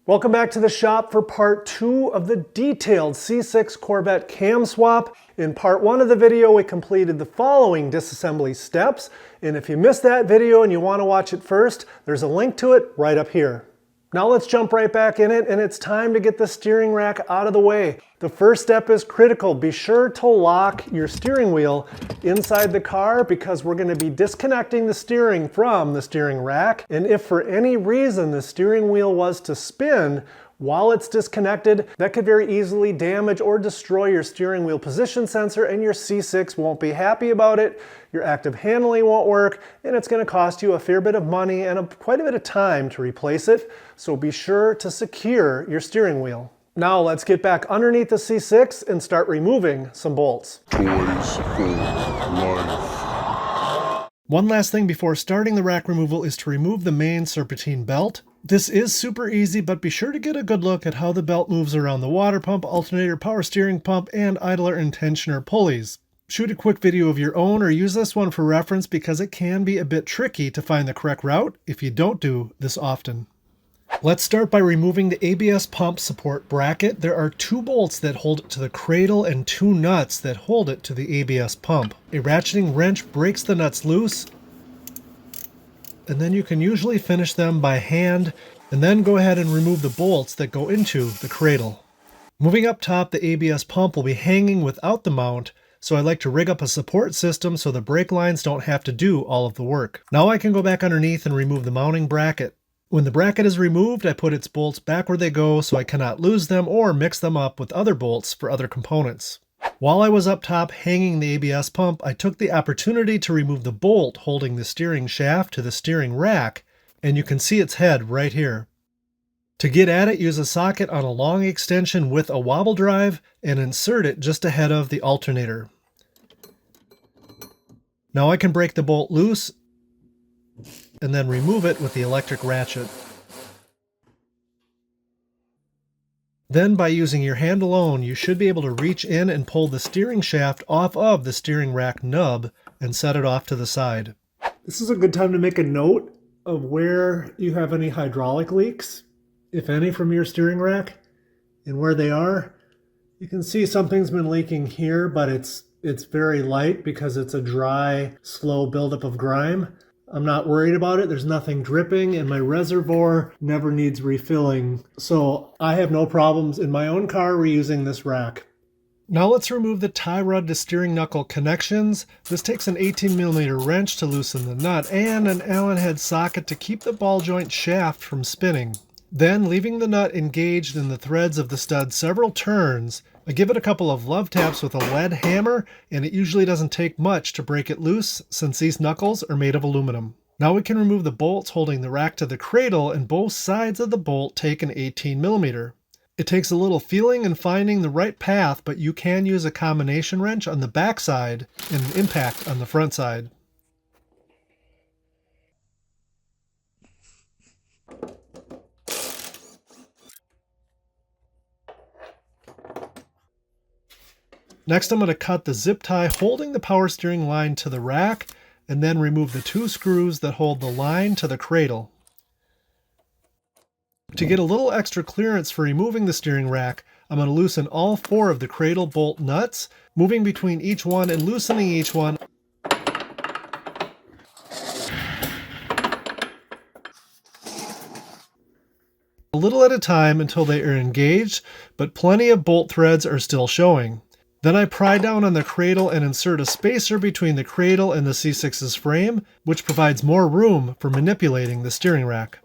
Welcome back to the shop for part 2 of the detailed C6 Corvette cam swap. In part 1 of the video, we completed the following disassembly steps. And if you missed that video and you want to watch it first, there's a link to it right up here. Now let's jump right back in it, and it's time to get the steering rack out of the way. The first step is critical. Be sure to lock your steering wheel inside the car because we're going to be disconnecting the steering from the steering rack. And if for any reason the steering wheel was to spin while it's disconnected, that could very easily damage or destroy your steering wheel position sensor, and your C6 won't be happy about it. Your active handling won't work, and it's going to cost you a fair bit of money and quite a bit of time to replace it. So be sure to secure your steering wheel. Now let's get back underneath the C6 and start removing some bolts. Toys for life. One last thing before starting the rack removal is to remove the main serpentine belt. This is super easy, but be sure to get a good look at how the belt moves around the water pump, alternator, power steering pump, and idler and tensioner pulleys. Shoot a quick video of your own or use this one for reference because it can be a bit tricky to find the correct route if you don't do this often. Let's start by removing the ABS pump support bracket. There are 2 bolts that hold it to the cradle and 2 nuts that hold it to the ABS pump. A ratcheting wrench breaks the nuts loose, and then you can usually finish them by hand, and then go ahead and remove the bolts that go into the cradle. Moving up top, the ABS pump will be hanging without the mount, so I like to rig up a support system so the brake lines don't have to do all of the work. Now I can go back underneath and remove the mounting bracket. When the bracket is removed, I put its bolts back where they go so I cannot lose them or mix them up with other bolts for other components. While I was up top hanging the ABS pump, I took the opportunity to remove the bolt holding the steering shaft to the steering rack, and you can see its head right here. To get at it, use a socket on a long extension with a wobble drive and insert it just ahead of the alternator. Now I can break the bolt loose and then remove it with the electric ratchet. Then by using your hand alone, you should be able to reach in and pull the steering shaft off of the steering rack nub and set it off to the side. This is a good time to make a note of where you have any hydraulic leaks, if any, from your steering rack, and where they are. You can see something's been leaking here, but it's very light because it's a dry, slow buildup of grime. I'm not worried about it. There's nothing dripping, and my reservoir never needs refilling. So I have no problems in my own car reusing this rack. Now let's remove the tie rod to steering knuckle connections. This takes an 18mm wrench to loosen the nut and an Allen head socket to keep the ball joint shaft from spinning. Then, leaving the nut engaged in the threads of the stud several turns, I give it a couple of love taps with a lead hammer, and it usually doesn't take much to break it loose since these knuckles are made of aluminum. Now we can remove the bolts holding the rack to the cradle, and both sides of the bolt take an 18mm. It takes a little feeling and finding the right path, but you can use a combination wrench on the back side and an impact on the front side. Next, I'm going to cut the zip tie holding the power steering line to the rack, and then remove the 2 screws that hold the line to the cradle. To get a little extra clearance for removing the steering rack, I'm going to loosen all 4 of the cradle bolt nuts, moving between each one and loosening each one. A little at a time until they are engaged, but plenty of bolt threads are still showing. Then I pry down on the cradle and insert a spacer between the cradle and the C6's frame, which provides more room for manipulating the steering rack.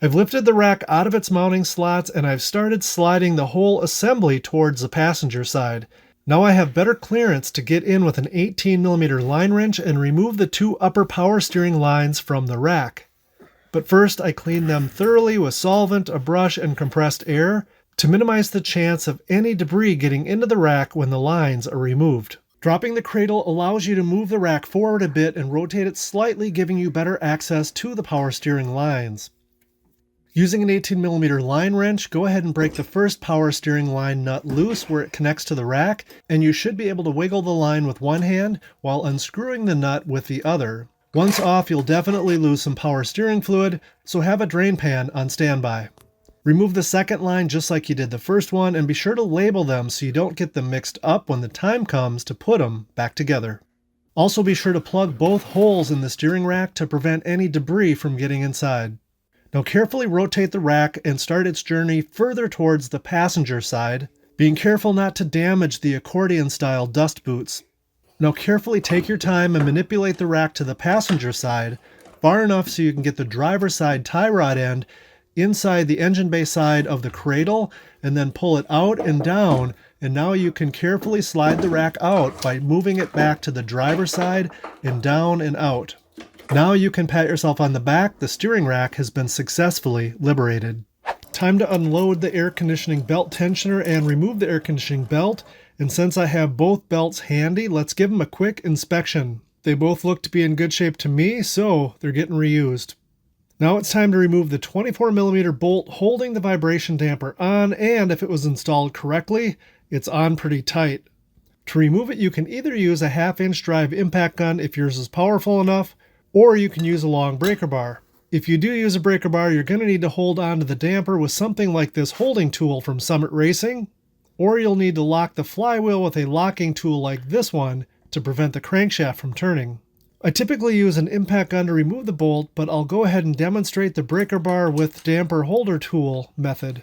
I've lifted the rack out of its mounting slots, and I've started sliding the whole assembly towards the passenger side. Now I have better clearance to get in with an 18mm line wrench and remove the 2 upper power steering lines from the rack. But first I clean them thoroughly with solvent, a brush, and compressed air, to minimize the chance of any debris getting into the rack when the lines are removed. Dropping the cradle allows you to move the rack forward a bit and rotate it slightly, giving you better access to the power steering lines. Using an 18mm line wrench, go ahead and break the first power steering line nut loose where it connects to the rack, and you should be able to wiggle the line with one hand while unscrewing the nut with the other. Once off, you'll definitely lose some power steering fluid, so have a drain pan on standby. Remove the second line just like you did the first one, and be sure to label them so you don't get them mixed up when the time comes to put them back together. Also be sure to plug both holes in the steering rack to prevent any debris from getting inside. Now carefully rotate the rack and start its journey further towards the passenger side, being careful not to damage the accordion-style dust boots. Now carefully take your time and manipulate the rack to the passenger side, far enough so you can get the driver's side tie rod end inside the engine bay side of the cradle, and then pull it out and down, and now you can carefully slide the rack out by moving it back to the driver's side and down and out. Now you can pat yourself on the back, the steering rack has been successfully liberated. Time to unload the air conditioning belt tensioner and remove the air conditioning belt, and since I have both belts handy, let's give them a quick inspection. They both look to be in good shape to me, so they're getting reused. Now it's time to remove the 24mm bolt holding the vibration damper on, and if it was installed correctly, it's on pretty tight. To remove it, you can either use a 1/2-inch drive impact gun if yours is powerful enough, or you can use a long breaker bar. If you do use a breaker bar, you're going to need to hold on to the damper with something like this holding tool from Summit Racing, or you'll need to lock the flywheel with a locking tool like this one to prevent the crankshaft from turning. I typically use an impact gun to remove the bolt, but I'll go ahead and demonstrate the breaker bar with damper holder tool method.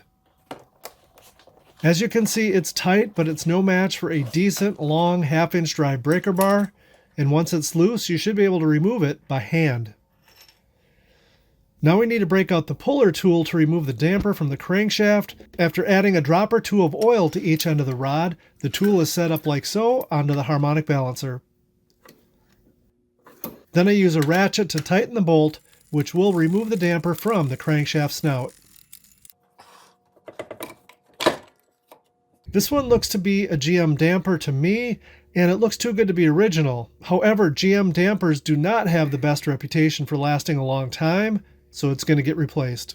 As you can see, it's tight, but it's no match for a decent long 1/2-inch drive breaker bar, and once it's loose, you should be able to remove it by hand. Now we need to break out the puller tool to remove the damper from the crankshaft. After adding a drop or two of oil to each end of the rod, the tool is set up like so onto the harmonic balancer. Then I use a ratchet to tighten the bolt, which will remove the damper from the crankshaft snout. This one looks to be a GM damper to me, and it looks too good to be original. However, GM dampers do not have the best reputation for lasting a long time, so it's going to get replaced.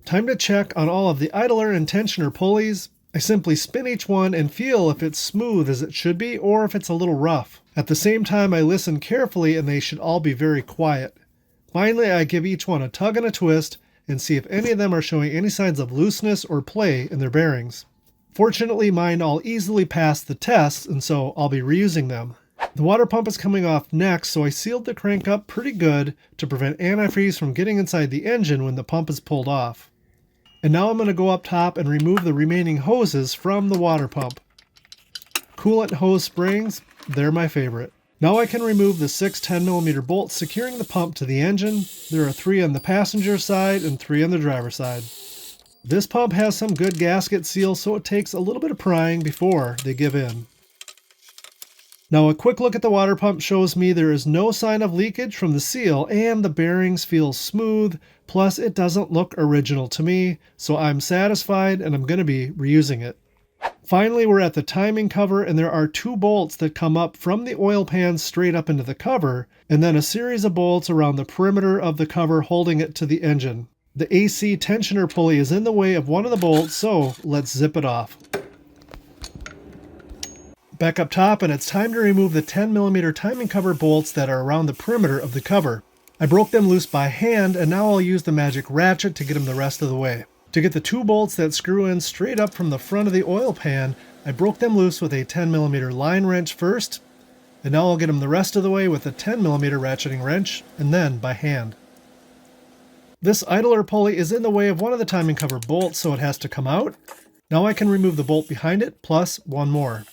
Time to check on all of the idler and tensioner pulleys. I simply spin each one and feel if it's smooth as it should be or if it's a little rough. At the same time, I listen carefully and they should all be very quiet. Finally, I give each one a tug and a twist and see if any of them are showing any signs of looseness or play in their bearings. Fortunately, mine all easily passed the tests, and so I'll be reusing them. The water pump is coming off next, so I sealed the crank up pretty good to prevent antifreeze from getting inside the engine when the pump is pulled off. And now I'm going to go up top and remove the remaining hoses from the water pump. Coolant hose springs, they're my favorite. Now I can remove the 6 10mm bolts securing the pump to the engine. There are 3 on the passenger side and 3 on the driver's side. This pump has some good gasket seal, so it takes a little bit of prying before they give in. Now a quick look at the water pump shows me there is no sign of leakage from the seal and the bearings feel smooth, plus it doesn't look original to me, so I'm satisfied and I'm going to be reusing it. Finally, we're at the timing cover, and there are 2 bolts that come up from the oil pan straight up into the cover, and then a series of bolts around the perimeter of the cover holding it to the engine. The AC tensioner pulley is in the way of one of the bolts, so let's zip it off. Back up top, and it's time to remove the 10mm timing cover bolts that are around the perimeter of the cover. I broke them loose by hand, and now I'll use the magic ratchet to get them the rest of the way. To get the 2 bolts that screw in straight up from the front of the oil pan, I broke them loose with a 10mm line wrench first, and now I'll get them the rest of the way with a 10mm ratcheting wrench, and then by hand. This idler pulley is in the way of one of the timing cover bolts, so it has to come out. Now I can remove the bolt behind it, plus one more.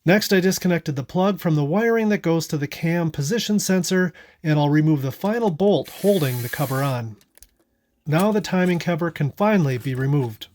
Next, I disconnected the plug from the wiring that goes to the cam position sensor, and I'll remove the final bolt holding the cover on. Now the timing cover can finally be removed.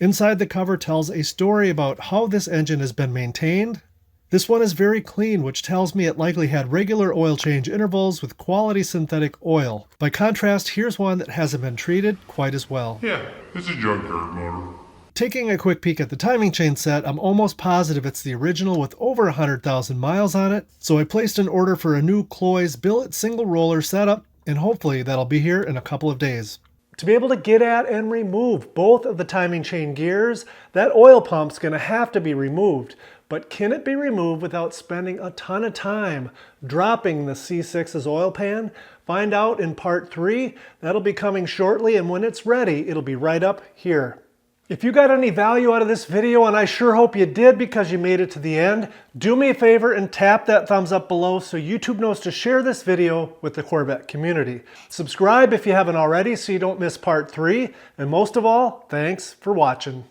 Inside the cover tells a story about how this engine has been maintained. This one is very clean, which tells me it likely had regular oil change intervals with quality synthetic oil. By contrast, here's one that hasn't been treated quite as well. Yeah, it's a junkyard motor. Taking a quick peek at the timing chain set, I'm almost positive it's the original with over 100,000 miles on it, so I placed an order for a new Cloy's billet single roller setup, and hopefully that'll be here in a couple of days. To be able to get at and remove both of the timing chain gears, that oil pump's going to have to be removed. But can it be removed without spending a ton of time dropping the C6's oil pan, Find out in part 3. That'll be coming shortly, and when it's ready, it'll be right up here. If you got any value out of this video, and I sure hope you did because you made it to the end, do me a favor and tap that thumbs up below so YouTube knows to share this video with the Corvette community. Subscribe if you haven't already so you don't miss part 3, and most of all, thanks for watching.